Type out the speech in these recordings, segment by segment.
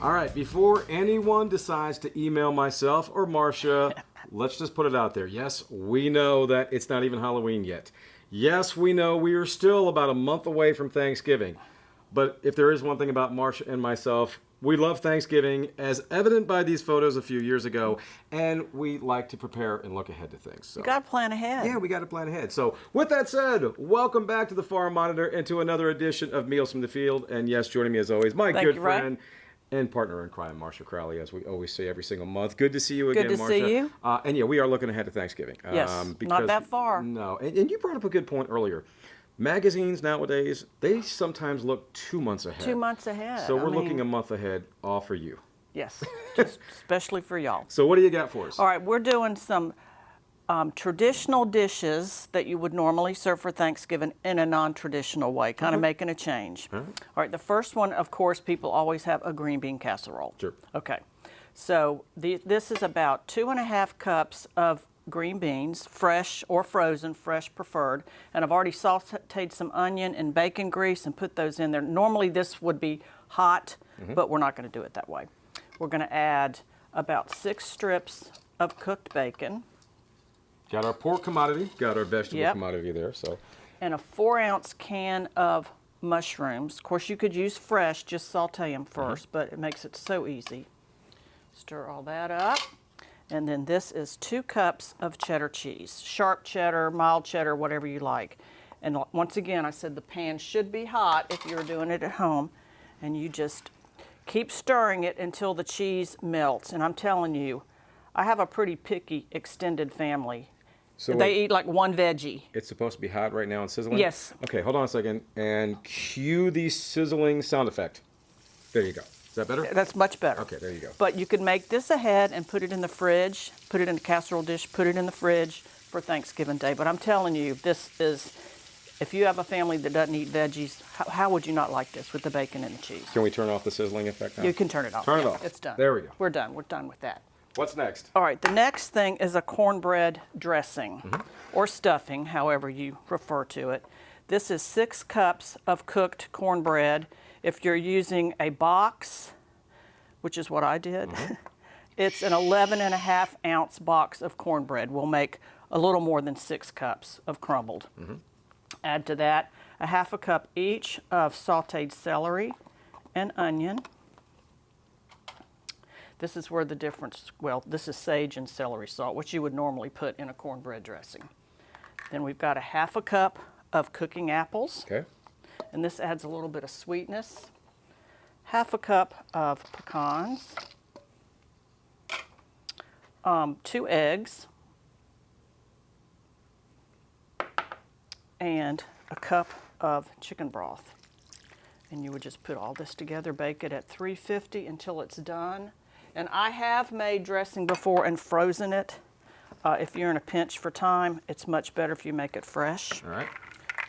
All right, before anyone decides to email myself or Marcia, let's just put it out there. Yes, we know that it's not even Halloween yet. Yes, we know we are still about a month away from Thanksgiving. But if there is one thing about Marcia and myself, we love Thanksgiving, as evident by these photos a few years ago, and we like to prepare and look ahead to things. So. You got to plan ahead. Yeah, we got to plan ahead. So with that said, welcome back to the Farm Monitor and to another edition of Meals from the Field. And yes, joining me as always, my good friend and partner in crime, Marcia Crowley, as we always say every single month. Good to see you again, Marcia. Good to see you. And yeah, we are looking ahead to Thanksgiving. Yes, not that far. No, and you brought up a good point earlier. Magazines nowadays, they sometimes look 2 months ahead. 2 months ahead. So we're looking a month ahead, all for you. Yes, just especially for y'all. So what do you got for us? All right, we're doing some traditional dishes that you would normally serve for Thanksgiving in a non-traditional way, kind of making a change. All right, the first one, of course, people always have a green bean casserole. Sure. Okay, so this is about 2.5 cups of green beans, fresh or frozen, fresh preferred, and I've already sauteed some onion and bacon grease and put those in there. Normally this would be hot, but we're not going to do it that way. We're going to add about 6 strips of cooked bacon. Got our pork commodity, got our vegetable commodity there. So, and a 4-ounce can of mushrooms. Of course, you could use fresh, just saute them first, but it makes it so easy. Stir all that up. And then this is 2 cups of cheddar cheese, sharp cheddar, mild cheddar, whatever you like. And once again, I said the pan should be hot if you're doing it at home. And you just keep stirring it until the cheese melts. And I'm telling you, I have a pretty picky extended family. So they eat like one veggie. It's supposed to be hot right now and sizzling? Yes. Okay, hold on a second. And cue the sizzling sound effect. There you go. Is that better? That's much better. Okay, there you go. But you could make this ahead and put it in the fridge, put it in a casserole dish, put it in the fridge for Thanksgiving Day. But I'm telling you, this is, if you have a family that doesn't eat veggies, how would you not like this with the bacon and the cheese? Can we turn off the sizzling effect now? You can turn it off. Turn it off. It's done. There we go. We're done. We're done with that. What's next? All right, the next thing is a cornbread dressing or stuffing, however you refer to it. This is 6 cups of cooked cornbread. If you're using a box, which is what I did, it's an 11.5-ounce box of cornbread. We'll make a little more than 6 cups of crumbled. Add to that a 1/2 cup each of sauteed celery and onion. This is where the difference, well, this is sage and celery salt, which you would normally put in a cornbread dressing. Then we've got a 1/2 cup of cooking apples. Okay. And this adds a little bit of sweetness. 1/2 cup of pecans. 2 eggs. And a cup of chicken broth. And you would just put all this together, bake it at 350 until it's done. And I have made dressing before and frozen it. If you're in a pinch for time, it's much better if you make it fresh. All right.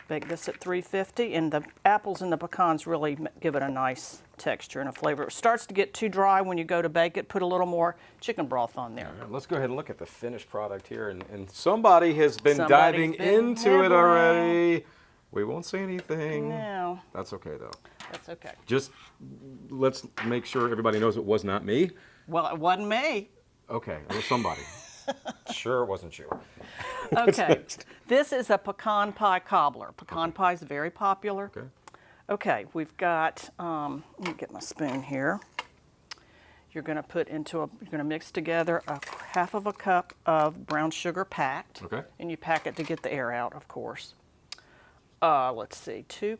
Bake this at 350, and the apples and the pecans really give it a nice texture and a flavor. It starts to get too dry when you go to bake it. Put a little more chicken broth on there. All right, let's go ahead and look at the finished product here. And somebody has been diving into it already. We won't say anything. No. That's okay, though. That's okay. Just let's make sure everybody knows it was not me. Well, it wasn't me. Okay, it was somebody. Sure, it wasn't you. Okay. This is a pecan pie cobbler. Pecan pie is very popular. Okay. Okay, we've got, let me get my spoon here. You're going to put into you're going to mix together a 1/2 cup of brown sugar packed. Okay. And you pack it to get the air out, of course. Let's see, 2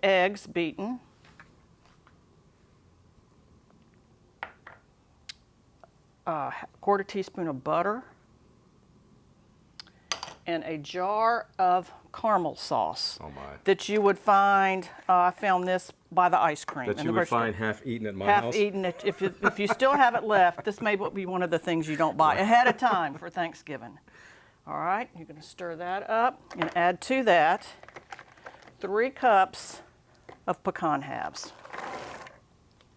eggs beaten. A 1/4 teaspoon of butter. And a jar of caramel sauce. Oh my. That you would find, I found this by the ice cream. That you would find half-eaten at my half house? Half-eaten. If you still have it left, this may be one of the things you don't buy ahead of time for Thanksgiving. All right, you're going to stir that up and add to that 3 cups of pecan halves.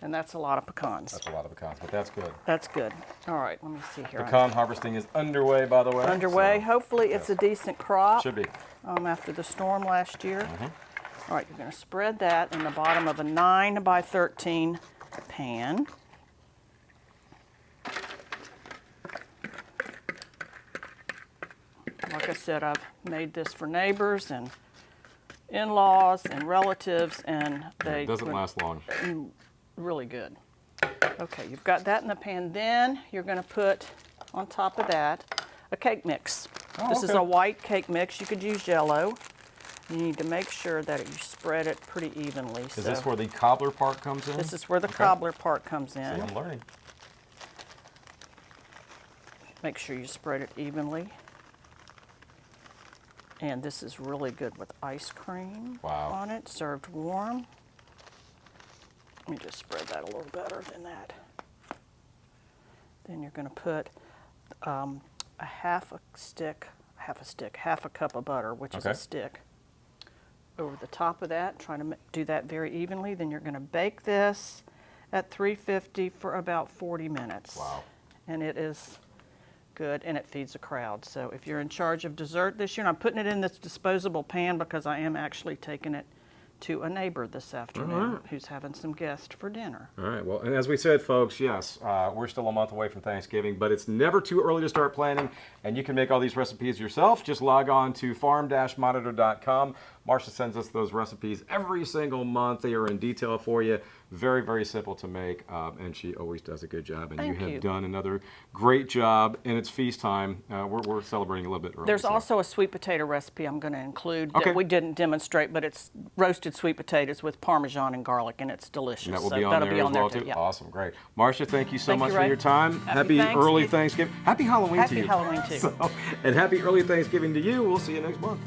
And that's a lot of pecans. That's a lot of pecans, but that's good. That's good. All right, let me see here. Pecan harvesting is underway, by the way. Underway. So, hopefully it's a decent crop. Should be. After the storm last year. All right, you're going to spread that in the bottom of a 9 by 13 pan. Like I said, I've made this for neighbors and in-laws and relatives, and It doesn't last long. Really good. Okay, you've got that in the pan. Then you're going to put on top of that a cake mix. This is a white cake mix. You could use Jell-O. You need to make sure that you spread it pretty evenly. Is this where the cobbler part comes in? This is where the cobbler part comes in. See, I'm learning. Make sure you spread it evenly. And this is really good with ice cream on it, served warm. Let me just spread that a little better than that. Then you're going to put half a cup of butter, which is a stick, over the top of that. Try to do that very evenly. Then you're going to bake this at 350 for about 40 minutes. Wow. And it is good, and it feeds a crowd. So if you're in charge of dessert this year, and I'm putting it in this disposable pan because I am actually taking it to a neighbor this afternoon who's having some guests for dinner. All right, well, and as we said, folks, yes, we're still a month away from Thanksgiving, but it's never too early to start planning, and you can make all these recipes yourself. Just log on to farm-monitor.com. Marcia sends us those recipes every single month. They are in detail for you. Very, very simple to make, and she always does a good job. And Thank you you. have done another great job, and it's feast time. We're celebrating a little bit early. There's also a sweet potato recipe I'm going to include Okay. that we didn't demonstrate, but it's roasted sweet potatoes with Parmesan and garlic, and it's delicious. And that will So be on that'll there be as on there well, too. too? Yeah. Awesome, great. Marcia, thank you so Thank you, much for Ray. your time. Happy early Thanksgiving. Thanksgiving. Happy Halloween to Happy you. Halloween too. And happy early Thanksgiving to you. We'll see you next month.